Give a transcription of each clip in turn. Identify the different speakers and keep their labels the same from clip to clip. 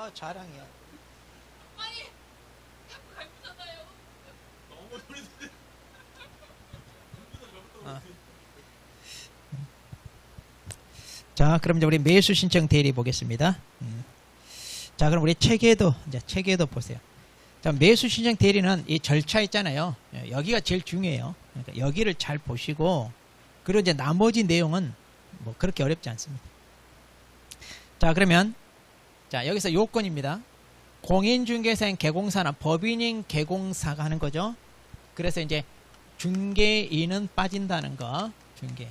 Speaker 1: 아, 자랑이야.
Speaker 2: 아니 자꾸 갈구잖아요.
Speaker 3: 너무 소리 듣는.
Speaker 1: 아. 자, 그럼 이제 우리 매수 신청 대리 보겠습니다. 자, 그럼 우리 체계도 이제 체계도 보세요. 자, 매수 신청 대리는 이 절차 있잖아요. 여기가 제일 중요해요. 그러니까 여기를 잘 보시고, 그리고 이제 나머지 내용은 뭐 그렇게 어렵지 않습니다. 자, 그러면 자, 여기서 요건입니다. 공인중개사인 개공사나 법인인 개공사가 하는 거죠. 그래서 이제 중개인은 빠진다는 거. 중개.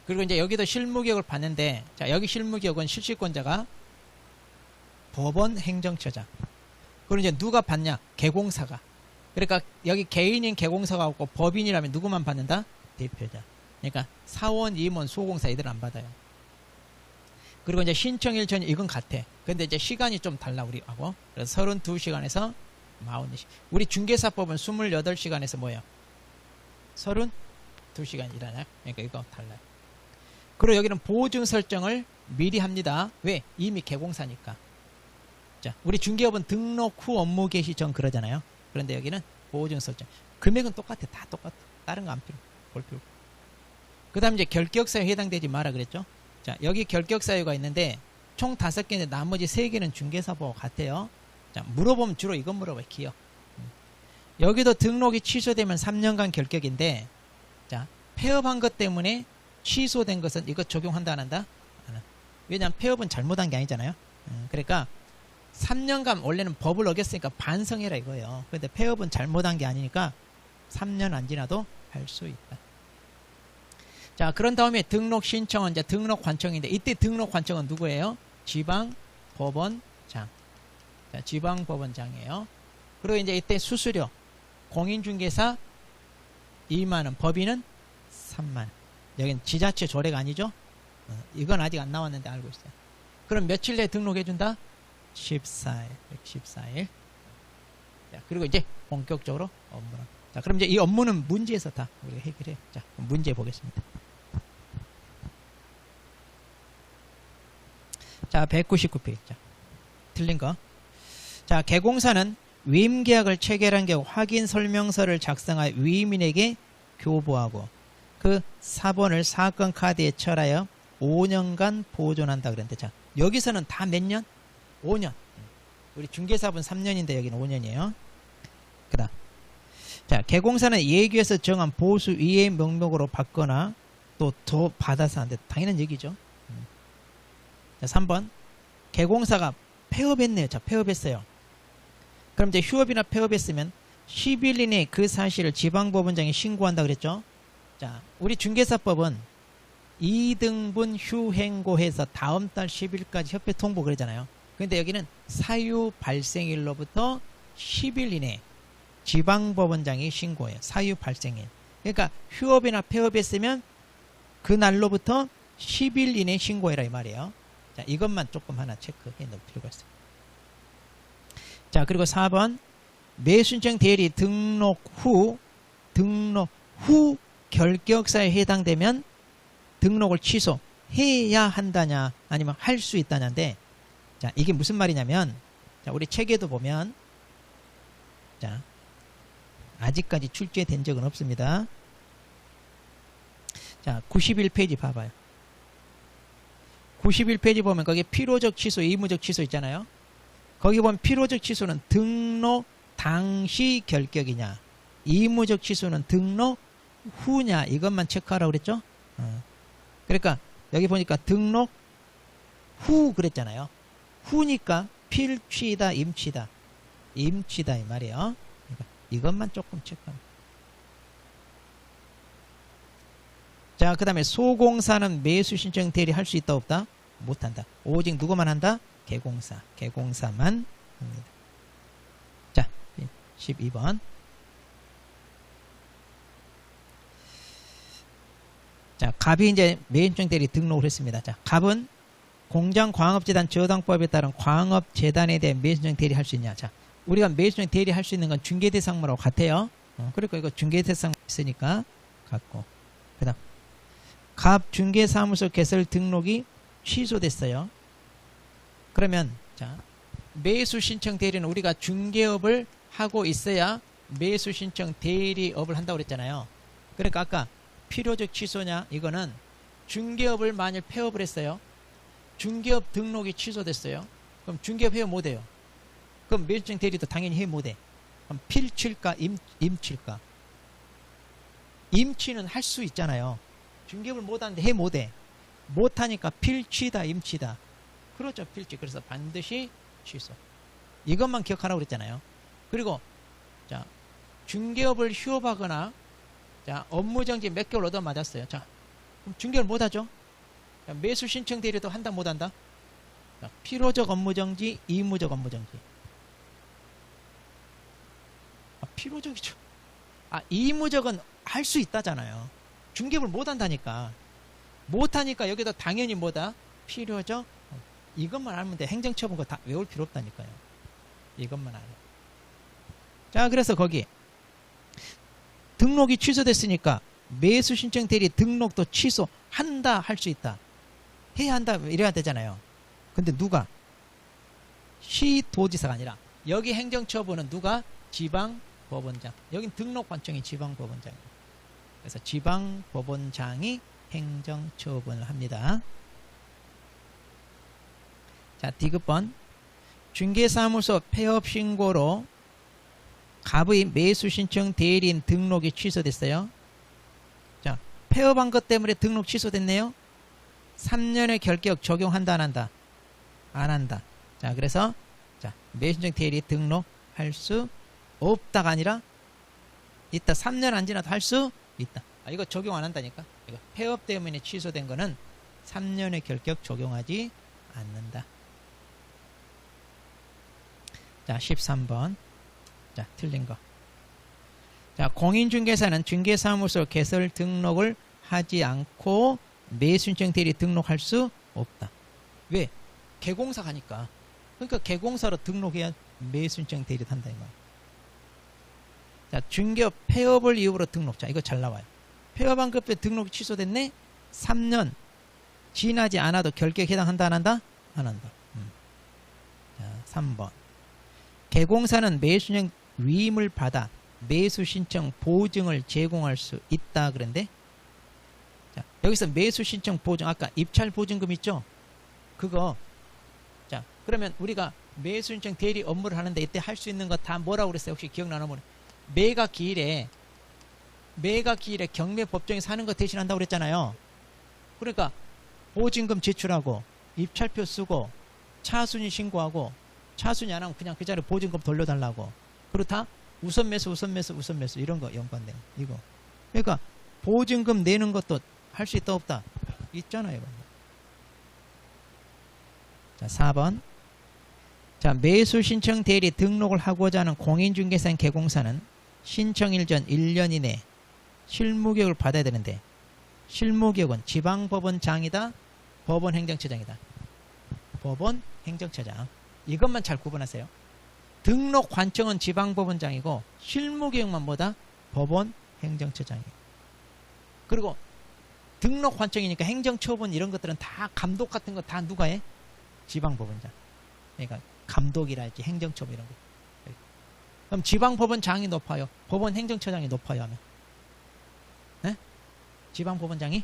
Speaker 1: 그리고 이제 여기도 실무개혁을 받는데, 자, 여기 실무개혁은 실시권자가 법원 행정처장. 그리고 이제 누가 받냐? 개공사가. 그러니까 여기 개인인 개공사가 없고 법인이라면 누구만 받는다? 대표자. 그러니까 사원, 임원, 소공사 이들 안 받아요. 그리고 이제 신청일 전 이건 같아. 근데 이제 시간이 좀 달라 우리하고. 그래서 32시간에서 42시간. 우리 중개사법은 28시간에서 뭐예요? 32시간 일하냐? 그러니까 이거 달라요. 그리고 여기는 보증 설정을 미리 합니다. 왜? 이미 개공사니까. 자, 우리 중개업은 등록 후 업무 개시 전 그러잖아요. 그런데 여기는 보증 설정. 금액은 똑같아. 다 똑같아. 다른 거 안 필요. 볼 필요. 그 다음 이제 결격사유에 해당되지 마라 그랬죠. 자, 여기 결격사유가 있는데 총 5개인데 나머지 3개는 중개사법과 같아요. 자, 물어보면 주로 이건 물어봐요. 기억. 여기도 등록이 취소되면 3년간 결격인데, 자, 폐업한 것 때문에 취소된 것은 이거 적용한다 안 한다? 안 한다. 왜냐하면 폐업은 잘못한 게 아니잖아요. 그러니까 3년간 원래는 법을 어겼으니까 반성해라 이거예요. 근데 폐업은 잘못한 게 아니니까 3년 안 지나도 할 수 있다. 자, 그런 다음에 등록 신청은 이제 등록 관청인데, 이때 등록 관청은 누구예요? 지방법원장. 자, 지방법원장이에요. 그리고 이제 이때 수수료, 공인중개사 2만원, 법인은 3만원. 여긴 지자체 조례가 아니죠? 이건 아직 안 나왔는데 알고 있어요. 그럼 며칠 내에 등록해준다? 14일. 14일. 자, 그리고 이제 본격적으로 업무는. 자, 그럼 이제 이 업무는 문제에서 다 우리가 해결해요. 자, 문제 보겠습니다. 자, 199페이지. 자, 틀린 거. 자, 개공사는 위임계약을 체결한 경우 확인 설명서를 작성하여 위임인에게 교부하고 그 사본을 사건 카드에 철하여 5년간 보존한다 그랬는데, 자, 여기서는 다 몇 년? 5년. 우리 중개사분 3년인데 여기는 5년이에요. 그 다음. 자, 개공사는 예규에서 정한 보수 위의 명목으로 받거나 또 더 받아서 하는데 당연한 얘기죠. 자, 3번. 개공사가 폐업했네요. 자, 폐업했어요. 그럼 이제 휴업이나 폐업했으면 10일 이내에 그 사실을 지방법원장에 신고한다 그랬죠. 자, 우리 중개사법은 2등분 휴행고해서 다음 달 10일까지 협회 통보 그러잖아요. 근데 여기는 사유 발생일로부터 10일 이내에 지방법원장이 신고해요. 사유 발생일. 그러니까 휴업이나 폐업했으면 그 날로부터 10일 이내에 신고해라 이 말이에요. 자, 이것만 조금 하나 체크해 놓을 필요가 있어요. 자, 그리고 4번. 매수신청 대리 등록 후 결격사에 해당되면 등록을 취소해야 한다냐 아니면 할 수 있다냐인데, 자, 이게 무슨 말이냐면, 자, 우리 책에도 보면, 자, 아직까지 출제된 적은 없습니다. 자, 91페이지 봐봐요. 91페이지 보면 거기에 필요적 취소, 의무적 취소 있잖아요. 거기 보면 필요적 취소는 등록 당시 결격이냐, 의무적 취소는 등록 후냐, 이것만 체크하라고 그랬죠. 그러니까 여기 보니까 등록 후 그랬잖아요. 후니까 필취다, 임취다. 임취다 이 말이에요. 그러니까 이것만 조금 체크합니다. 자, 그 다음에 소공사는 매수신청 대리 할 수 있다 없다? 못한다. 오직 누구만 한다? 개공사. 개공사만 합니다. 자, 12번. 자, 갑이 이제 매수신청 대리 등록을 했습니다. 자, 갑은 공장광업재단 저당법에 따른 광업재단에 대한 매수신청 대리 할 수 있냐. 자, 우리가 매수신청 대리 할 수 있는 건 중개대상물하고 같아요. 그러니까 이거 중개대상 있으니까 같고. 그 다음 갑 중개사무소 개설 등록이 취소됐어요. 그러면 자, 매수 신청 대리는 우리가 중개업을 하고 있어야 매수 신청 대리업을 한다고 그랬잖아요. 그러니까 아까 필요적 취소냐, 이거는 중개업을 만일 폐업을 했어요. 중개업 등록이 취소됐어요. 그럼 중개업 해요, 못해요? 그럼 매수 신청 대리도 당연히 해, 못해? 그럼 필칠까, 임칠까? 임치는 할 수 있잖아요. 중개업을 못하는데 해, 못해? 못하니까 필치다, 임치다. 그렇죠, 필치. 그래서 반드시 취소. 이것만 기억하라고 그랬잖아요. 그리고 자, 중개업을 휴업하거나 자, 업무정지 몇 개월 얻어 맞았어요. 자, 그럼 중개업을 못하죠. 자, 매수 신청 대리도 한다, 못한다? 자, 필요적 업무정지, 의무적 업무정지. 필요적이죠. 의무적은 할 수 있다잖아요. 중개업을 못한다니까. 못하니까 여기다 당연히 뭐다? 필요적. 이것만 알면 돼. 행정처분 거 다 외울 필요 없다니까요. 이것만 알아. 자, 그래서 거기 등록이 취소됐으니까 매수 신청 대리 등록도 취소한다, 할 수 있다. 해야 한다, 이래야 되잖아요. 근데 누가? 시도지사가 아니라 여기 행정처분은 누가? 지방법원장. 여긴 등록관청이 지방법원장이에요. 그래서 지방법원장이 행정처분을 합니다. 자, 디귿번. 중개사무소 폐업신고로 갑의 매수신청 대리인 등록이 취소됐어요. 자, 폐업한 것 때문에 등록 취소됐네요. 3년의 결격 적용한다, 안 한다? 안 한다. 자, 그래서 자, 매수신청 대리 등록할 수 없다가 아니라 있다. 3년 안 지나도 할 수 있다. 이거 적용 안 한다니까. 이거 폐업 때문에 취소된 거는 3년의 결격 적용하지 않는다. 자, 13번. 자, 틀린 거. 자, 공인중개사는 중개사무소 개설 등록을 하지 않고 매수신청 대리 등록할 수 없다. 왜? 개공사 가니까. 그러니까 개공사로 등록해야 매수신청 대리 한다, 이거. 자, 중개업 폐업을 이유로 등록. 자, 이거 잘 나와요. 폐업한 급에 등록이 취소됐네? 3년 지나지 않아도 결격에 해당한다, 안 한다? 안 한다. 자, 3번. 개공사는 매수신청 위임을 받아 매수신청 보증을 제공할 수 있다, 그런데 자, 여기서 매수신청 보증, 아까 입찰 보증금 있죠? 그거. 자, 그러면 우리가 매수신청 대리 업무를 하는데 이때 할 수 있는 거 다 뭐라고 그랬어요? 혹시 기억나나 보네. 매각기일에 경매 법정에서 하는 거 대신한다고 그랬잖아요. 그러니까 보증금 제출하고 입찰표 쓰고 차순위 신고하고 차순위 안 하면 그냥 그 자리에 보증금 돌려달라고. 그렇다? 우선 매수 이런 거 연관돼. 이거. 그러니까 보증금 내는 것도 할 수 있다, 없다? 있잖아요. 자, 4번. 자, 매수 신청 대리 등록을 하고자 하는 공인중개사인 개공사는 신청일 전 1년 이내 실무교육을 받아야 되는데 실무교육은 지방법원장이다, 법원행정처장이다. 법원행정처장. 이것만 잘 구분하세요. 등록관청은 지방법원장이고 실무교육만 뭐다? 법원행정처장이에요. 그리고 등록관청이니까 행정처분 이런 것들은 다 감독 같은 거 다 누가 해? 지방법원장. 그러니까 감독이랄지 행정처분 이런 거. 그럼 지방법원장이 높아요? 법원행정처장이 높아요? 하면? 네? 지방법원장이?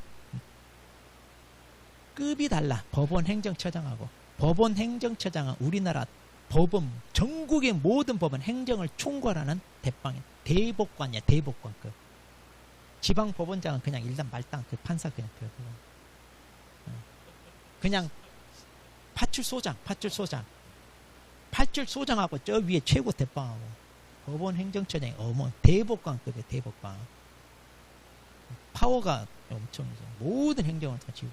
Speaker 1: 급이 달라. 법원행정처장하고. 법원행정처장은 우리나라 법원, 전국의 모든 법원 행정을 총괄하는 대빵이야. 대법관이야, 대법관급. 지방법원장은 그냥 일단 말단 그 판사 그냥 파출소장. 파출소장하고 저 위에 최고 대빵하고 법원행정처장이 대법관급이에요, 대법관. 파워가 엄청 모든 행정을 다 지고.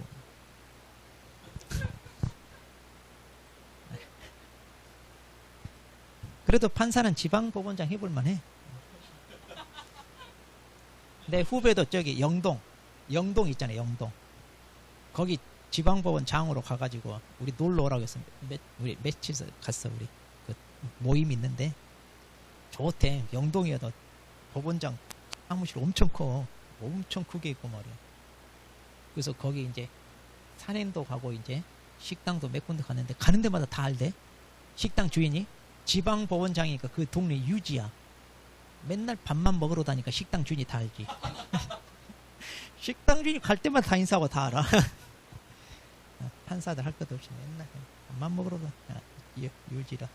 Speaker 1: 그래도 판사는 지방법원장 해볼만 해. 내 후배도 저기 영동 있잖아요, 영동. 거기 지방법원장으로 가가지고 우리 놀러 오라고 했어. 우리 며칠 갔어. 우리 그 모임 있는데 좋대. 영동이어도 법원장 사무실 엄청 커. 엄청 크게 있고 말이야. 그래서 거기 이제 산행도 가고 이제 식당도 몇 군데 갔는데 가는 데마다 다 알대. 식당 주인이 지방보원장이니까 그 동네 유지야. 맨날 밥만 먹으러 다니까 식당 주인이 다 알지. 식당 주인이 갈 때마다 다 인사하고 다 알아. 판사들 할 것도 없이 맨날 밥만 먹으러 다 유지라.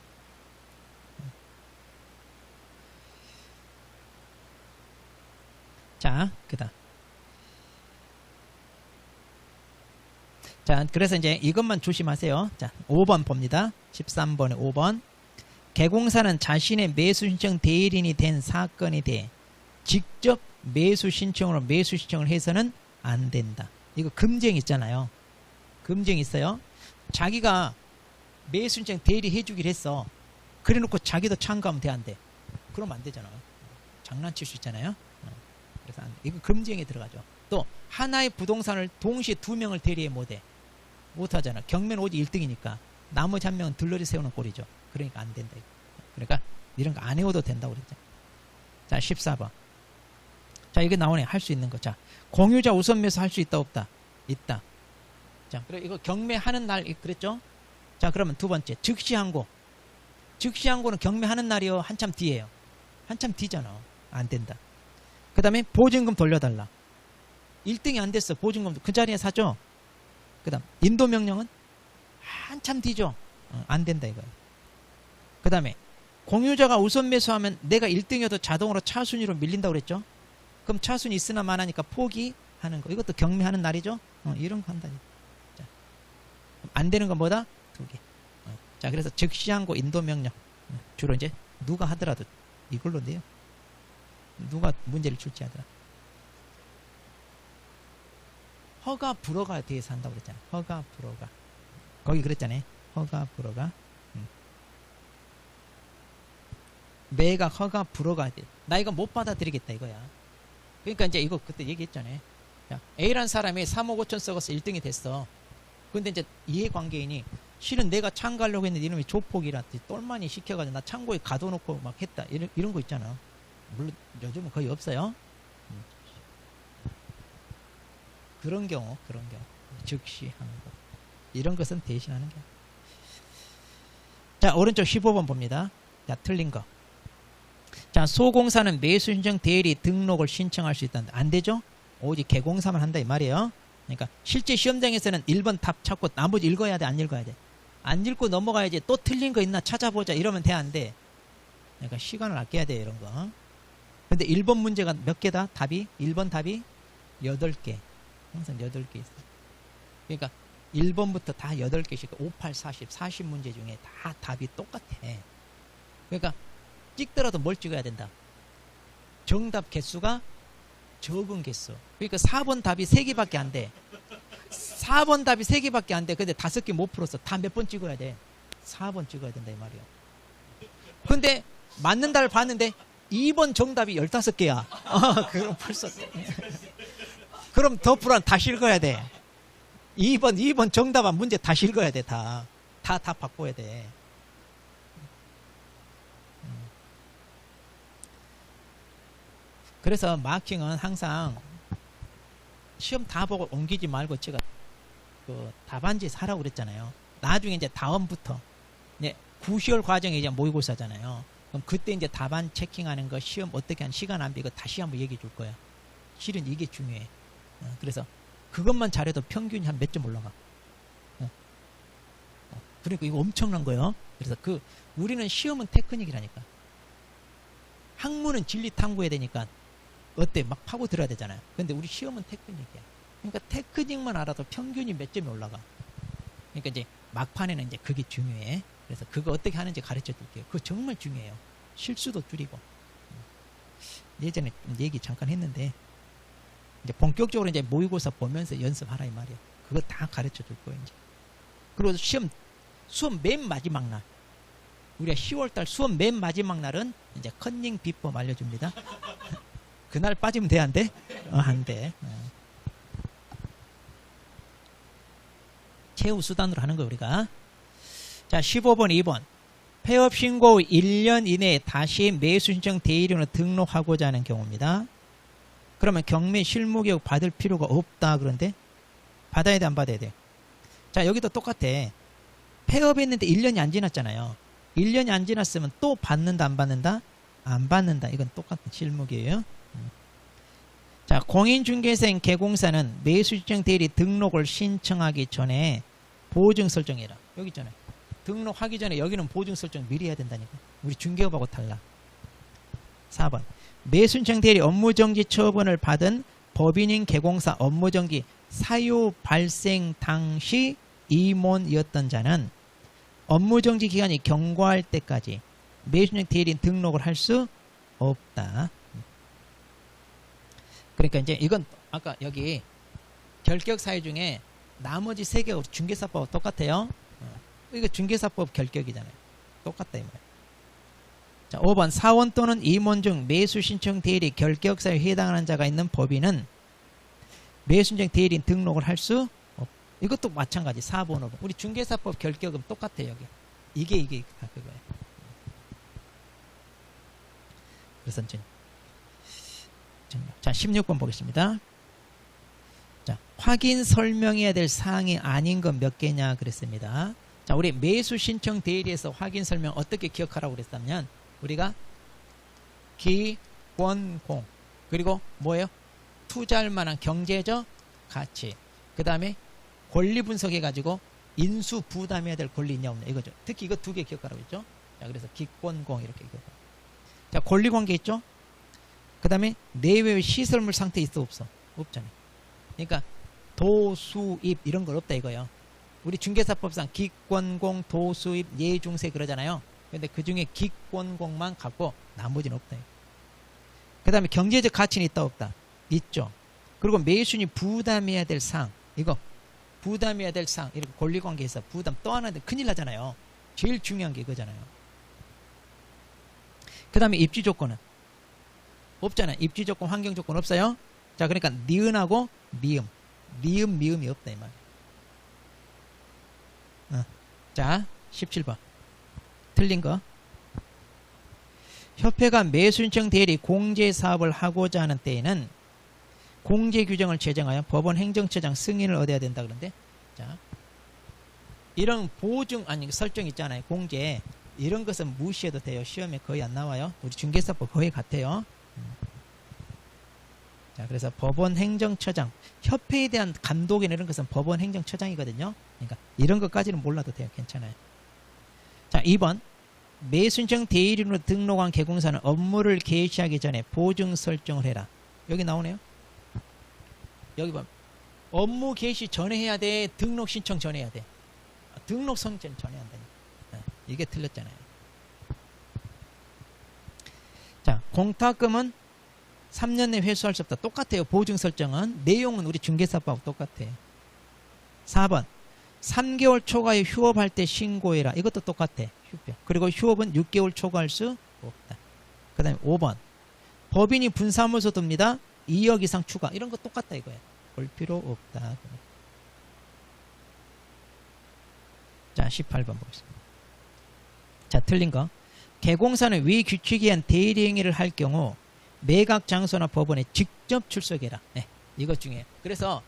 Speaker 1: 자, 그다음. 자, 그래서 이제 이것만 조심하세요. 자, 5번 봅니다. 13번에 5번. 개공사는 자신의 매수 신청 대리인이 된 사건에 대해 직접 매수 신청으로 매수 신청을 해서는 안 된다. 이거 금쟁 있잖아요. 금쟁 있어요. 자기가 매수 신청 대리 해주기로 했어. 그래 놓고 자기도 참가하면 돼, 안 돼? 그러면 안 되잖아. 장난칠 수 있잖아요. 그래서 안 돼. 이거 금쟁에 들어가죠. 또 하나의 부동산을 동시에 두 명을 대리해 못해. 못하잖아. 경매는 오직 1등이니까 나머지 한 명은 들러리 세우는 꼴이죠. 그러니까 안 된다. 그러니까 이런 거 안 해도 된다고 그랬죠. 자, 14번. 자, 이게 나오네. 할 수 있는 거. 자, 공유자 우선 매수 할 수 있다 없다? 있다. 자, 그래 이거 경매하는 날 그랬죠? 자, 그러면 두 번째 즉시 항고. 즉시 항고는 경매하는 날이요, 한참 뒤에요. 한참 뒤잖아. 안 된다. 그 다음에 보증금 돌려달라. 1등이 안 됐어. 보증금 그 자리에 사죠. 그 다음 인도명령은 한참 뒤죠. 안 된다 이거예요. 그 다음에 공유자가 우선 매수하면 내가 1등이어도 자동으로 차순위로 밀린다고 그랬죠. 그럼 차순위 있으나 마나니까 포기하는 거. 이것도 경매하는 날이죠. 이런 거 한다니. 자, 안 되는 건 뭐다? 두 개. 자, 그래서 즉시항고 인도명령. 주로 이제 누가 하더라도 이걸로 내요. 누가 문제를 출제 하더라. 허가 불허가 대해서 한다고 그랬잖아. 허가 불허가. 거기 그랬잖아요. 허가 불허가. 매각 허가 불허가 돼. 나 이거 못 받아들이겠다 이거야. 그러니까 이제 이거 그때 얘기했잖아요. 자, A란 사람이 3억 5천 썩어서 1등이 됐어. 근데 이제 이해관계인이 실은 내가 참가하려고 했는데 이놈이 조폭이라 똘마니 시켜가지고 나 창고에 가둬놓고 막 했다. 이런 거 있잖아. 물론 요즘은 거의 없어요. 그런 경우 즉시 하는 거. 이런 것은 대신하는 게. 자, 오른쪽 15번 봅니다. 자, 틀린 거. 자, 소공사는 매수 신청 대리 등록을 신청할 수 있다는데 안 되죠? 오직 개공사만 한다 이 말이에요. 그러니까 실제 시험장에서는 1번 답 찾고 나머지 읽어야 돼, 안 읽어야 돼? 안 읽고 넘어가야지. 또 틀린 거 있나 찾아보자 이러면 돼, 안 돼? 그러니까 시간을 아껴야 돼 이런 거. 근데 1번 문제가 몇 개다? 답이? 1번 답이 8개. 항상 8개 있어. 그러니까 1번부터 다 8개씩 5, 8, 40 문제 중에 다 답이 똑같아. 그러니까 찍더라도 뭘 찍어야 된다? 정답 개수가 적은 개수. 그러니까 4번 답이 3개밖에 안 돼. 4번 답이 3개밖에 안 돼. 근데 5개 못 풀었어. 다 몇 번 찍어야 돼? 4번 찍어야 된다 이 말이야. 근데 맞는 답을 봤는데 2번 정답이 15개야. 그럼 벌써 그럼 더 풀어 다시 읽어야 돼. 2번 정답한 문제 다시 읽어야 돼. 다 바꿔야 돼. 그래서 마킹은 항상 시험 다 보고 옮기지 말고 제가 그 답안지 사라고 그랬잖아요. 나중에 이제 다음부터 이제 9시월 과정에 이제 모의고사잖아요. 그럼 그때 이제 답안 체킹하는 거 시험 어떻게 한 시간 안 비고 다시 한번 얘기해 줄 거야. 실은 이게 중요해. 그래서 그것만 잘해도 평균이 한 몇 점 올라가. 그러니까 이거 엄청난 거예요. 그래서 우리는 시험은 테크닉이라니까. 학문은 진리 탐구해야 되니까 어때? 막 파고 들어야 되잖아요. 근데 우리 시험은 테크닉이야. 그러니까 테크닉만 알아도 평균이 몇 점이 올라가. 그러니까 이제 막판에는 이제 그게 중요해. 그래서 그거 어떻게 하는지 가르쳐 줄게요. 그거 정말 중요해요. 실수도 줄이고. 예전에 얘기 잠깐 했는데 이제 본격적으로 이제 모의고사 보면서 연습하라 이 말이야. 그거 다 가르쳐 줄 거예요, 이제. 그리고 수업 맨 마지막 날. 우리가 10월달 수업 맨 마지막 날은 이제 컨닝 비법 알려줍니다. 그날 빠지면 돼, 안 돼? 안 돼. 최후 수단으로 하는 거 우리가. 자, 15번 2번. 폐업 신고 후 1년 이내에 다시 매수 신청 대리인으로 등록하고자 하는 경우입니다. 그러면 경매 실무 교육 받을 필요가 없다 그런데 받아야 돼, 안 받아야 돼? 자, 여기도 똑같아. 폐업했는데 1년이 안 지났잖아요. 1년이 안 지났으면 또 받는다 안 받는다? 안 받는다. 이건 똑같은 실무기예요. 자, 공인중개사인 개공사는 매수신청 대리 등록을 신청하기 전에 보증 설정해라. 여기 있잖아요. 등록하기 전에 여기는 보증 설정 미리 해야 된다니까. 우리 중개업하고 달라. 4번 매수신청 대리 업무정지 처분을 받은 법인인 개공사 업무정지 사유 발생 당시 임원이었던 자는 업무정지 기간이 경과할 때까지 매수신청 대리인 등록을 할 수 없다. 그러니까 이제 이건 아까 여기 결격 사유 중에 나머지 3개가 중개사법하고 똑같아요. 이거 중개사법 결격이잖아요. 똑같다 이 말이에요. 자, 5번 사원 또는 임원 중 매수 신청 대리 결격 사유에 해당하는 자가 있는 법인은 매수 신청 대리인 등록을 할 수 없다. 이것도 마찬가지. 4번 5번 우리 중개사법 결격은 똑같아요. 여기 이게 다 그거예요. 그래서 이제 자 16번 보겠습니다. 자, 확인 설명해야 될 사항이 아닌 건 몇 개냐 그랬습니다. 자, 우리 매수 신청 대리에서 확인 설명 어떻게 기억하라고 그랬다면 우리가 기, 권, 공 그리고 뭐예요? 투자할 만한 경제적 가치 그 다음에 권리 분석해 가지고 인수 부담해야 될 권리 있냐 없냐 이거죠. 특히 이거 2개 기억하라고 했죠. 자, 그래서 기, 권, 공 이렇게 기억하고. 자, 권리 관계 있죠. 그 다음에 내외의 시설물 상태 있어 없어? 없잖아요. 그러니까 도수입 이런 건 없다 이거예요. 우리 중개사법상 기권공, 도수입, 예중세 그러잖아요. 근데 그 중에 기권공만 갖고 나머지는 없다. 그 다음에 경제적 가치는 있다 없다? 있죠. 그리고 매수인이 부담해야 될 사항 이거 부담해야 될 사항 이렇게 권리관계에서 부담 또 하나 큰일 나잖아요. 제일 중요한 게 이거잖아요. 그 다음에 입지 조건은 없잖아요. 입지 조건, 환경 조건 없어요. 자, 그러니까 니은하고 미음, 미음이 없다 이 말이에요. 자, 17번 틀린 거. 협회가 매수신청 대리 공제 사업을 하고자 하는 때에는 공제 규정을 제정하여 법원 행정처장 승인을 얻어야 된다 그런데 자, 이런 보증 아니 설정 있잖아요. 공제 이런 것은 무시해도 돼요. 시험에 거의 안 나와요. 우리 중개사법 거의 같아요. 자, 그래서 법원 행정처장 협회에 대한 감독이나 이런 것은 법원 행정처장이거든요. 그러니까 이런 것까지는 몰라도 돼요. 괜찮아요. 자, 2번 매수신청 대리인으로 등록한 개공사는 업무를 개시하기 전에 보증 설정을 해라. 여기 나오네요. 여기 봐. 업무 개시 전에 해야 돼. 등록 신청 전에 해야 돼. 등록 선전 전에 한다니까. 이게 틀렸잖아요. 자, 공탁금은 3년 내 회수할 수 없다. 똑같아요. 보증 설정은. 내용은 우리 중개사법하고 똑같아요. 4번 3개월 초과에 휴업할 때 신고해라. 이것도 똑같아. 휴업. 그리고 휴업은 6개월 초과할 수 없다. 그 다음에 5번 법인이 분사무소 둡니다. 2억 이상 추가. 이런 거 똑같다 이거예요. 볼 필요 없다. 자, 18번 보겠습니다. 자, 틀린 거. 개공사는 위 규칙에 의한 대리행위를 할 경우 매각 장소나 법원에 직접 출석해라. 네, 이것 중에. 그래서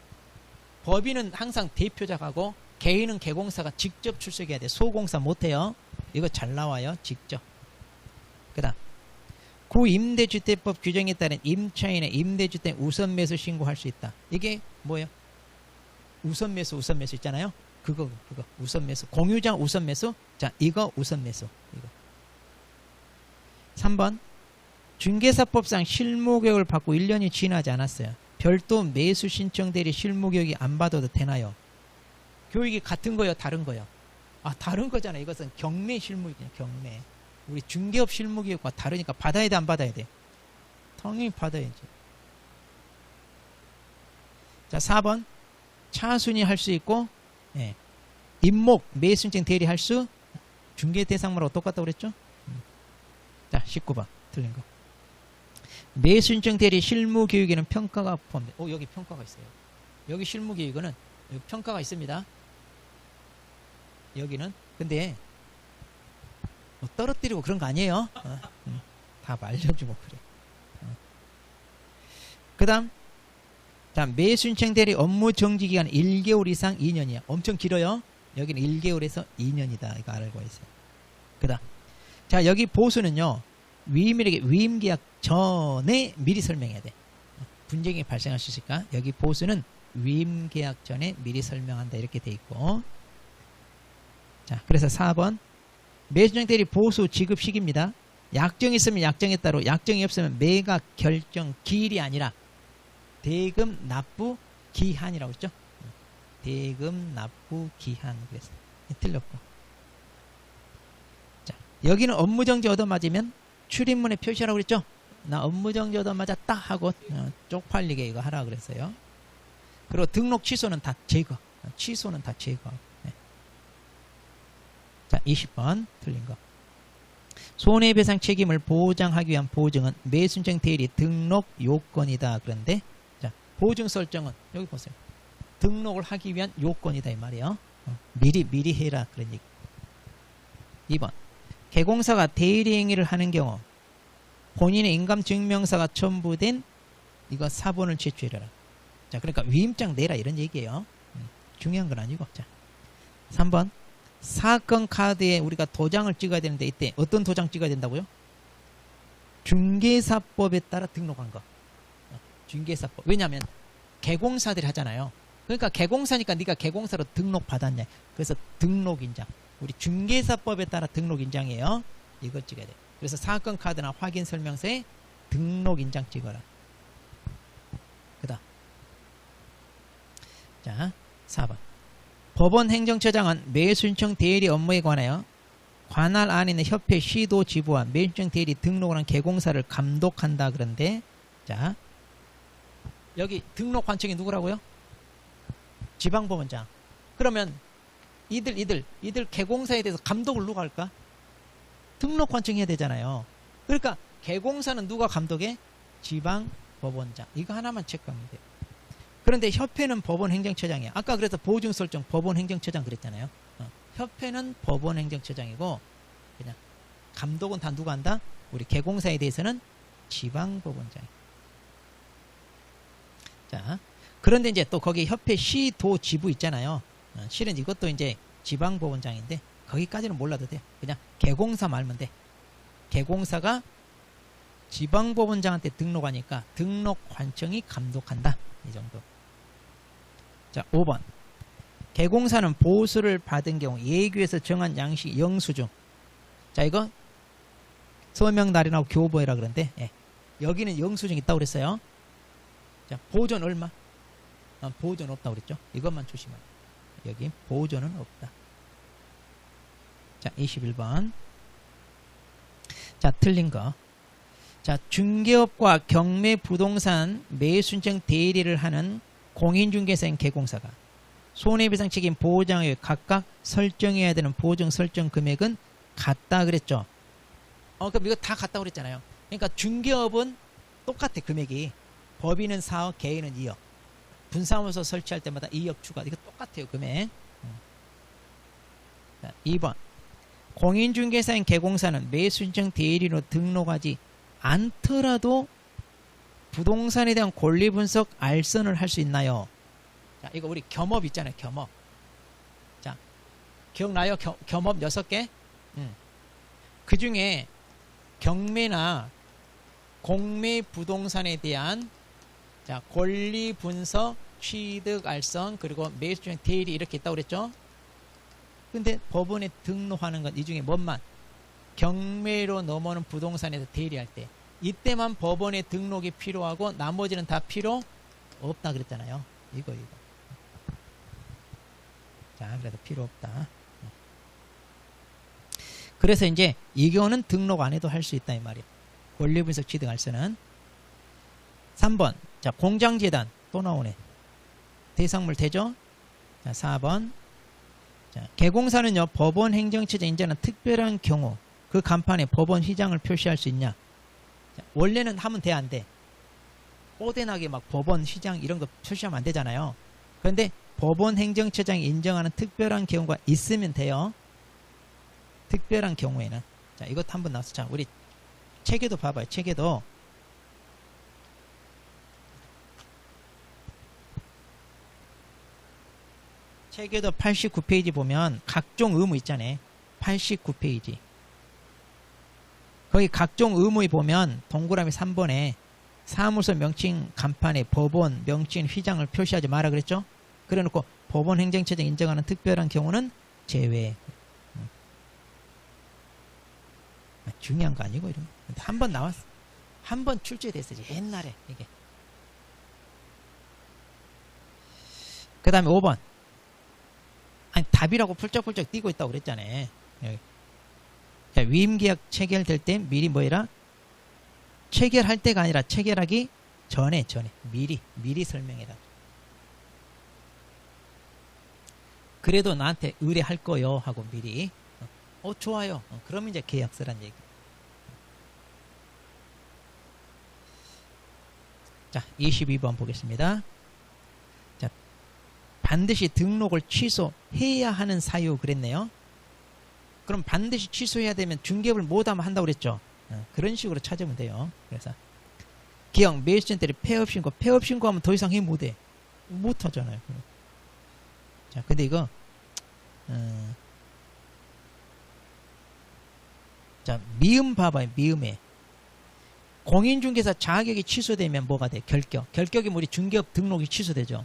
Speaker 1: 법인은 항상 대표자하고 개인은 개공사가 직접 출석해야 돼. 소공사 못해요. 이거 잘 나와요. 직접. 그 다음 구임대주택법 규정에 따른 임차인의 임대주택 우선 매수 신고할 수 있다. 이게 뭐예요? 우선 매수 있잖아요. 그거 우선 매수. 공유자 우선 매수. 자, 이거 우선 매수. 이거. 3번 중개사법상 실무교육을 받고 1년이 지나지 않았어요. 별도 매수 신청 대리 실무교육이 안 받아도 되나요? 교육이 같은 거요, 다른 거요? 아, 다른 거잖아요. 이것은 경매 실무교육이에요. 경매. 우리 중개업 실무교육과 다르니까 받아야 돼, 안 받아야 돼? 당연히 받아야지. 자, 4번 차순위 할 수 있고, 예. 임목 매수 신청 대리 할 수 중개 대상물하고 똑같다고 그랬죠? 자, 19번 틀린 거. 매수 신청 대리 실무 교육에는 평가가 포함돼. 여기 평가가 있어요. 여기 실무 교육은 여기 평가가 있습니다. 여기는 근데 뭐 떨어뜨리고 그런 거 아니에요. 다 말려주고 그래. 그다음 자, 매수 신청 대리 업무 정지 기간 1개월 이상 2년이야. 엄청 길어요. 여기는 1개월에서 2년이다. 이거 알고 있어요. 그다음 자, 여기 보수는요, 위임일에게 위임계약 전에 미리 설명해야 돼. 분쟁이 발생할 수 있으니까 여기 보수는 위임계약 전에 미리 설명한다 이렇게 돼 있고. 자, 그래서 4번 매수정 대리 보수 지급 시기입니다. 약정이 있으면 약정에 따로, 약정이 없으면 매각 결정 기일이 아니라 대금 납부 기한이라고 했죠. 대금 납부 기한. 그래서 틀렸고. 자, 여기는 업무정지 얻어맞으면 출입문에 표시하라고 그랬죠. 나 업무정지 얻어맞았다 하고 쪽팔리게 이거 하라 그랬어요. 그리고 등록 취소는 다 제거. 취소는 다 제거. 네. 자, 20번 틀린 거. 손해배상 책임을 보장하기 위한 보증은 매수인증 대리 등록 요건이다. 그런데 자, 보증 설정은 여기 보세요. 등록을 하기 위한 요건이다 이 말이에요. 미리 해라 그런 얘기. 2번 개공사가 대리 행위를 하는 경우 본인의 인감증명서가 첨부된 이거 사본을 제출해라. 자, 그러니까 위임장 내라 이런 얘기예요. 중요한 건 아니고. 자, 3번 사건 카드에 우리가 도장을 찍어야 되는데 이때 어떤 도장 찍어야 된다고요? 중개사법에 따라 등록한 거. 중개사법. 왜냐하면 개공사들이 하잖아요. 그러니까 개공사니까 네가 개공사로 등록 받았냐. 그래서 등록인장. 우리 중개사법에 따라 등록인장이에요. 이걸 찍어야 돼. 그래서 사건 카드나 확인 설명서에 등록인장 찍어라. 그다음. 자, 4번. 법원 행정처장은 매수신청 대리 업무에 관하여 관할 안에 있는 협회 시도 지부와 매수신청 대리 등록을 한 개공사를 감독한다. 그런데 자, 여기 등록 관청이 누구라고요? 지방법원장. 그러면 이들 개공사에 대해서 감독을 누가 할까? 등록 관청해야 되잖아요. 그러니까 개공사는 누가 감독해? 지방법원장. 이거 하나만 체크하면 돼요. 그런데 협회는 법원 행정처장이야. 아까 그래서 보증 설정 법원 행정처장 그랬잖아요. 협회는 법원 행정처장이고 그냥 감독은 다 누가 한다? 우리 개공사에 대해서는 지방법원장. 자, 그런데 이제 또 거기 협회 시도 지부 있잖아요. 실은 이것도 이제 지방법원장인데 거기까지는 몰라도 돼. 그냥 개공사 말면 돼. 개공사가 지방법원장한테 등록하니까 등록관청이 감독한다. 이 정도. 자, 5번. 개공사는 보수를 받은 경우 예규에서 정한 양식 영수증. 자, 이거 서명 날인하고 교보해라 그런데 여기는 영수증 있다고 그랬어요. 자, 보존 얼마? 보존 없다고 그랬죠. 이것만 조심하라. 여기 보존은 없다. 자, 21번. 자, 틀린 거. 자, 중개업과 경매 부동산 매수신청 대리를 하는 공인중개사인 개공사가 손해배상 책임 보장에 각각 설정해야 되는 보증 설정 금액은 같다 그랬죠. 그럼 이거 다 같다고 그랬잖아요. 그러니까 중개업은 똑같아 금액이. 법인은 4억, 개인은 2억. 분사무소 설치할 때마다 2억 추가. 이거 똑같아요 금액. 자, 2번. 공인중개사인 개공사는 매수신청 대리로 등록하지 않더라도 부동산에 대한 권리분석 알선을 할 수 있나요? 자, 이거 우리 겸업 있잖아요. 겸업. 자, 기억나요? 겸업 6개? 그 중에 경매나 공매 부동산에 대한 자, 권리분석, 취득 알선, 그리고 매수신청 대리 이렇게 있다고 그랬죠? 근데 법원에 등록하는 건 이 중에 뭔만? 경매로 넘어오는 부동산에서 대리할 때 이때만 법원에 등록이 필요하고 나머지는 다 필요 없다 그랬잖아요. 이거 자, 그래서 필요 없다. 그래서 이제 이거는 등록 안 해도 할 수 있다 이 말이에요. 권리분석 취득 알선은. 3번. 자, 공장재단 또 나오네. 대상물 되죠? 자, 4번. 자, 개공사는요 법원 행정처장 인정하는 특별한 경우 그 간판에 법원 시장을 표시할 수 있냐? 자, 원래는 하면 돼 안 돼? 뽀대나게 막 법원 시장 이런 거 표시하면 안 되잖아요. 그런데 법원 행정처장이 인정하는 특별한 경우가 있으면 돼요. 특별한 경우에는. 자, 이것도 한번 나왔어. 자, 우리 책에도 봐봐요. 책에도 책에도 89페이지 보면 각종 의무 있잖아요. 89페이지. 거기 각종 의무에 보면 동그라미 3번에 사무소 명칭 간판에 법원 명칭 휘장을 표시하지 마라 그랬죠? 그래놓고 법원 행정처장 인정하는 특별한 경우는 제외. 중요한 거 아니고 이런 거. 한 번 나왔어. 한 번 출제됐어요. 옛날에 이게. 그 다음에 5번. 아니 답이라고 훌쩍훌쩍 띄고 있다고 그랬잖아요. 여기. 자, 위임계약 체결될 때 미리 뭐해라? 체결할 때가 아니라 체결하기 전에 미리 설명해라. 그래도 나한테 의뢰할 거요 하고 미리 좋아요. 그러면 이제 계약서란 얘기. 자, 22번 보겠습니다. 자, 반드시 등록을 취소해야 하는 사유 그랬네요. 그럼 반드시 취소해야 되면 중개업을 못하면 한다고 그랬죠. 그런 식으로 찾으면 돼요. 그래서 기억 매수전들이 폐업 신고하면 더 이상 해 못해. 못하잖아요. 자, 근데 이거 자, 미음 봐봐요. 미음에 공인중개사 자격이 취소되면 뭐가 돼? 결격이면 우리 중개업 등록이 취소되죠.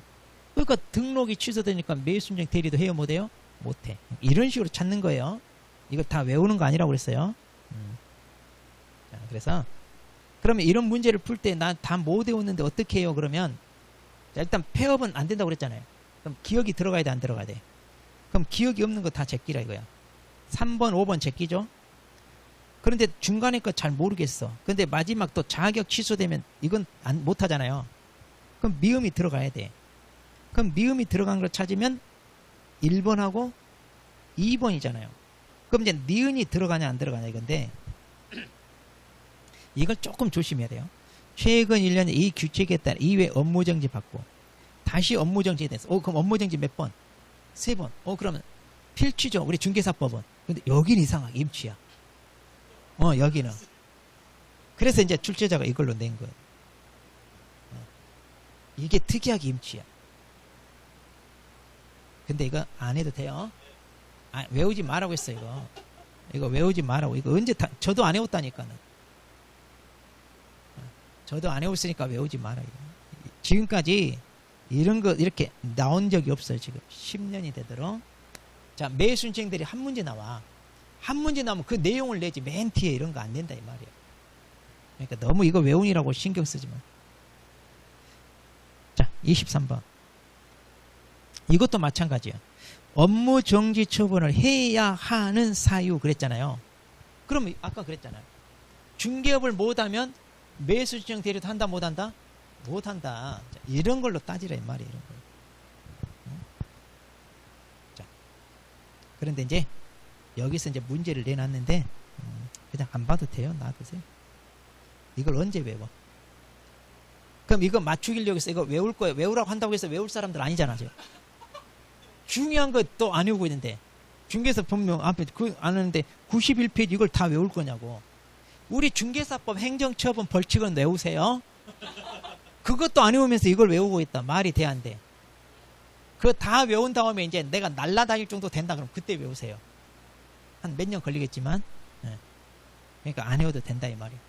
Speaker 1: 그러니까 등록이 취소되니까 매수인정 대리도 해요 못해요? 못해. 이런 식으로 찾는 거예요. 이거 다 외우는 거 아니라고 그랬어요. 자, 그래서 그러면 이런 문제를 풀 때 난 다 못 외웠는데 어떻게 해요? 그러면 자, 일단 폐업은 안 된다고 그랬잖아요. 그럼 기억이 들어가야 돼 안 들어가야 돼? 그럼 기억이 없는 거 다 제끼라 이거야. 3번 5번 제끼죠. 그런데 중간에 거 잘 모르겠어. 근데 마지막 또 자격 취소되면 이건 못 하잖아요. 그럼 미음이 들어가야 돼. 그럼 미음이 들어간 걸 찾으면 1번하고 2번이잖아요. 그럼 이제 니은이 들어가냐 안 들어가냐 이건데 이걸 조금 조심해야 돼요. 최근 1년에 이 규칙에 따라 이외 업무정지 받고 다시 업무정지에 대해서 그럼 업무정지 몇 번? 3번. 그러면 필취죠. 우리 중개사법은. 근데 여기는 이상하게 임취야. 여기는. 그래서 이제 출제자가 이걸로 낸 거예요. 이게 특이하게 임취야. 근데 이거 안 해도 돼요. 외우지 말라고 했어요. 이거 외우지 말라고. 이거 언제 저도 안 외웠다니까는. 저도 안 외웠으니까 외우지 말아요. 지금까지 이런 거 이렇게 나온 적이 없어요. 지금 10년이 되도록. 자, 매수인증들이 한 문제 나와. 한 문제 나오면 그 내용을 내지 맨 뒤에 이런 거 안 된다 이 말이에요. 그러니까 너무 이거 외우느라고 신경 쓰지 마. 자, 23번. 이것도 마찬가지야. 업무 정지 처분을 해야 하는 사유 그랬잖아요. 그럼 아까 그랬잖아요. 중개업을 못하면 매수지정 대리도 한다 못한다? 못한다. 자, 이런 걸로 따지라 이 말이에요. 이런 걸. 자, 그런데 이제 여기서 이제 문제를 내놨는데 그냥 안 봐도 돼요. 놔두세요. 이걸 언제 외워? 그럼 이거 맞추기려고 해서 이거 외울 거예요. 외우라고 한다고 해서 외울 사람들 아니잖아. 지금. 중요한 거 또 안 외우고 있는데 중개사 법령 앞에 안 하는데 91페이지 이걸 다 외울 거냐고. 우리 중개사법 행정처분 벌칙은 외우세요. 그것도 안 외우면서 이걸 외우고 있다. 말이 돼 안 돼? 그거 다 외운 다음에 이제 내가 날라다닐 정도 된다 그럼 그때 외우세요. 한 몇 년 걸리겠지만 그러니까 안 외워도 된다 이 말이에요.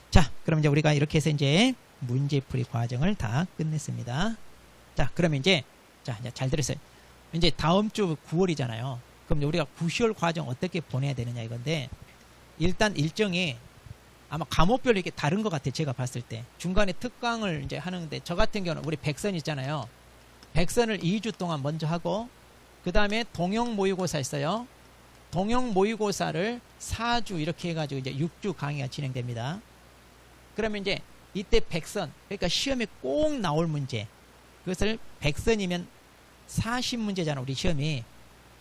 Speaker 1: 자, 그럼 이제 우리가 이렇게 해서 이제 문제풀이 과정을 다 끝냈습니다. 자, 그러면 이제 잘 들으세요. 이제 다음 주 9월이잖아요. 그럼 이제 우리가 9월 과정 어떻게 보내야 되느냐 이건데 일단 일정이 아마 과목별로 이렇게 다른 것 같아요. 제가 봤을 때 중간에 특강을 이제 하는데 저 같은 경우는 우리 백선 있잖아요. 백선을 2주 동안 먼저 하고 그 다음에 동영 모의고사 있어요. 동영 모의고사를 4주 이렇게 해가지고 이제 6주 강의가 진행됩니다. 그러면 이제 이때 백선, 그러니까 시험에 꼭 나올 문제, 그것을 백선이면 40문제잖아 우리 시험이.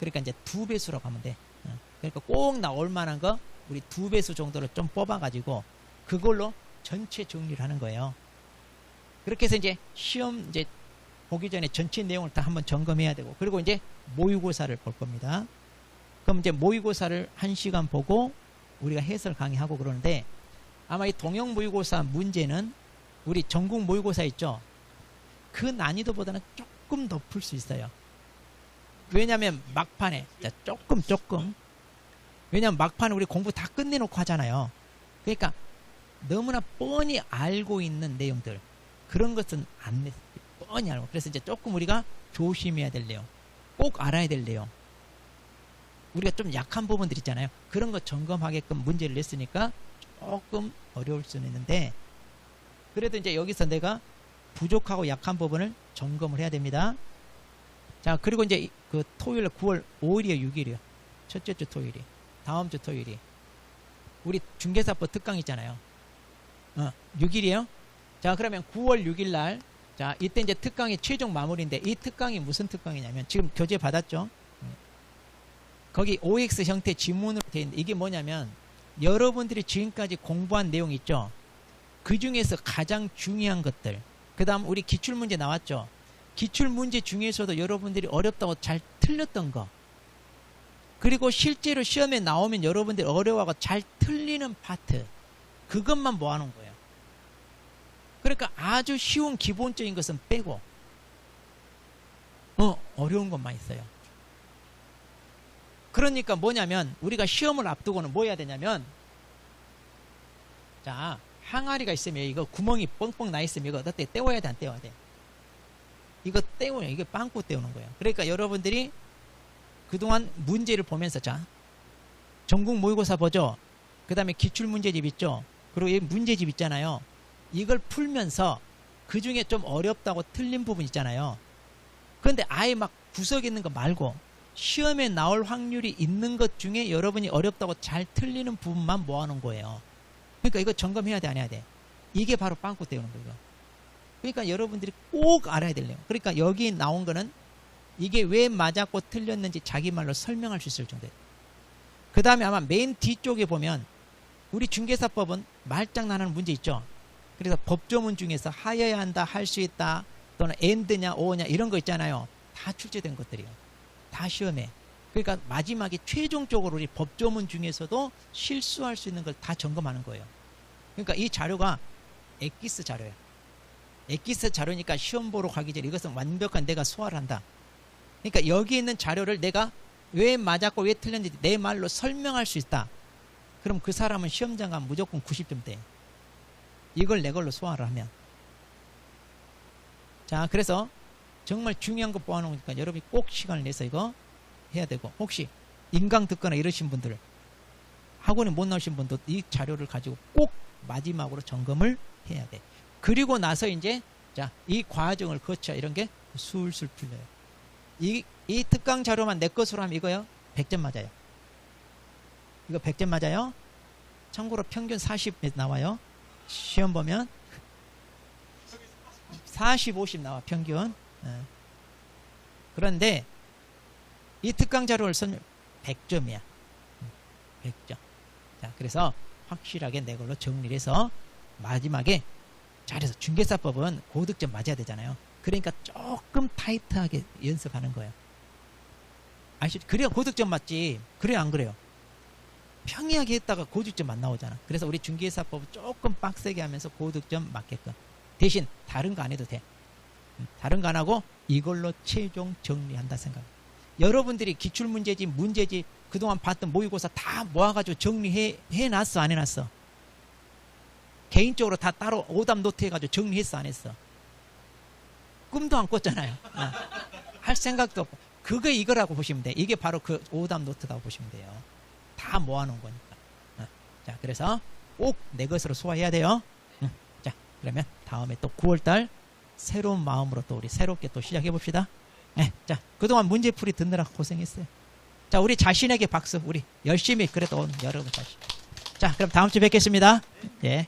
Speaker 1: 그러니까 이제 2배수라고 하면 돼. 그러니까 꼭 나올 만한 거 우리 2배수 정도를 좀 뽑아가지고 그걸로 전체 정리를 하는 거예요. 그렇게 해서 이제 시험 이제 보기 전에 전체 내용을 다 한번 점검해야 되고 그리고 이제 모의고사를 볼 겁니다. 그럼 이제 모의고사를 1시간 보고 우리가 해설 강의하고 그러는데 아마 이 동영 모의고사 문제는 우리 전국 모의고사 있죠? 그 난이도보다는 조금 더 풀 수 있어요. 왜냐면 막판에 조금 왜냐면 막판에 우리 공부 다 끝내놓고 하잖아요. 그러니까 너무나 뻔히 알고 있는 내용들 그런 것은 안 냈어요. 뻔히 알고. 그래서 이제 조금 우리가 조심해야 될 내용, 꼭 알아야 될 내용, 우리가 좀 약한 부분들 있잖아요. 그런 거 점검하게끔 문제를 냈으니까 조금 어려울 수는 있는데, 그래도 이제 여기서 내가 부족하고 약한 부분을 점검을 해야 됩니다. 자, 그리고 이제 그 토요일 9월 5일이에요, 6일이요. 첫째 주 토요일이. 다음 주 토요일이. 우리 중개사법 특강 있잖아요. 6일이에요. 자, 그러면 9월 6일 날, 자, 이때 이제 특강이 최종 마무리인데, 이 특강이 무슨 특강이냐면, 지금 교재 받았죠? 거기 OX 형태 지문으로 되어 있는데, 이게 뭐냐면, 여러분들이 지금까지 공부한 내용 있죠? 그 중에서 가장 중요한 것들, 그 다음 우리 기출문제 나왔죠? 기출문제 중에서도 여러분들이 어렵다고 잘 틀렸던 거, 그리고 실제로 시험에 나오면 여러분들이 어려워하고 잘 틀리는 파트, 그것만 모아놓은 거예요. 그러니까 아주 쉬운 기본적인 것은 빼고 어려운 것만 있어요. 그러니까 뭐냐면 우리가 시험을 앞두고는 뭐 해야 되냐면, 자, 항아리가 있으면 이거 구멍이 뻥뻥 나 있으면 이거 어때? 떼워야 돼, 안 떼워야 돼? 이거 떼워요. 이거 빵꾸 떼우는 거예요. 그러니까 여러분들이 그동안 문제를 보면서, 자, 전국 모의고사 보죠? 그 다음에 기출문제집 있죠? 그리고 이 문제집 있잖아요. 이걸 풀면서 그 중에 좀 어렵다고 틀린 부분 있잖아요. 그런데 아예 막 구석에 있는 거 말고 시험에 나올 확률이 있는 것 중에 여러분이 어렵다고 잘 틀리는 부분만 모아놓은 거예요. 그러니까 이거 점검해야 돼, 안 해야 돼? 이게 바로 빵꾸 떼우는 거예요. 그러니까 여러분들이 꼭 알아야 될 내용. 그러니까 여기 나온 거는 이게 왜 맞았고 틀렸는지 자기 말로 설명할 수 있을 정도예요. 그 다음에 아마 맨 뒤쪽에 보면 우리 중개사법은 말장난하는 문제 있죠. 그래서 법조문 중에서 하여야 한다, 할 수 있다, 또는 and냐, or냐 이런 거 있잖아요. 다 출제된 것들이에요. 다 시험에. 그러니까 마지막에 최종적으로 우리 법조문 중에서도 실수할 수 있는 걸 다 점검하는 거예요. 그러니까 이 자료가 엑기스 자료예요. 엑기스 자료니까 시험 보러 가기 전에 이것은 완벽한 내가 소화를 한다. 그러니까 여기 있는 자료를 내가 왜 맞았고 왜 틀렸는지 내 말로 설명할 수 있다. 그럼 그 사람은 시험장 가면 무조건 90점 돼. 이걸 내 걸로 소화를 하면. 자, 그래서 정말 중요한 거 뽑아놓으니까 여러분이 꼭 시간을 내서 이거 해야 되고, 혹시 인강 듣거나 이러신 분들, 학원에 못 나오신 분도 이 자료를 가지고 꼭 마지막으로 점검을 해야 돼. 그리고 나서 이제, 자, 이 과정을 거쳐 이런 게 술술 풀려요. 이 특강 자료만 내 것으로 하면 이거요 100점 맞아요. 이거 100점 맞아요. 참고로 평균 40 나와요. 시험 보면 40, 50 나와 평균. 그런데 이 특강 자료를 쓰면 100점이야. 100점. 자, 그래서 확실하게 내 걸로 정리를 해서 마지막에 잘해서, 중개사법은 고득점 맞아야 되잖아요. 그러니까 조금 타이트하게 연습하는 거예요. 아시죠? 그래야 고득점 맞지. 그래야 안 그래요? 평이하게 했다가 고득점 안 나오잖아. 그래서 우리 중개사법은 조금 빡세게 하면서 고득점 맞게끔. 대신 다른 거 안 해도 돼. 다른 거 안 하고 이걸로 최종 정리한다 생각. 여러분들이 기출문제집, 문제집 그동안 봤던 모의고사 다 모아가지고 정리해놨어, 안 해놨어? 개인적으로 다 따로 오답 노트 해가지고 정리했어, 안 했어? 꿈도 안 꿨잖아요. 할 생각도 없고. 그거 이거라고 보시면 돼. 이게 바로 그 오답 노트라고 보시면 돼요. 다 모아놓은 거니까. 자, 그래서 꼭 내 것으로 소화해야 돼요. 자, 그러면 다음에 또 9월달 새로운 마음으로 또 우리 새롭게 또 시작해 봅시다. 네, 자, 그동안 문제풀이 듣느라 고생했어요. 자, 우리 자신에게 박수. 우리 열심히 그래도 오늘 여러분 자신. 자, 그럼 다음 주에 뵙겠습니다. 예.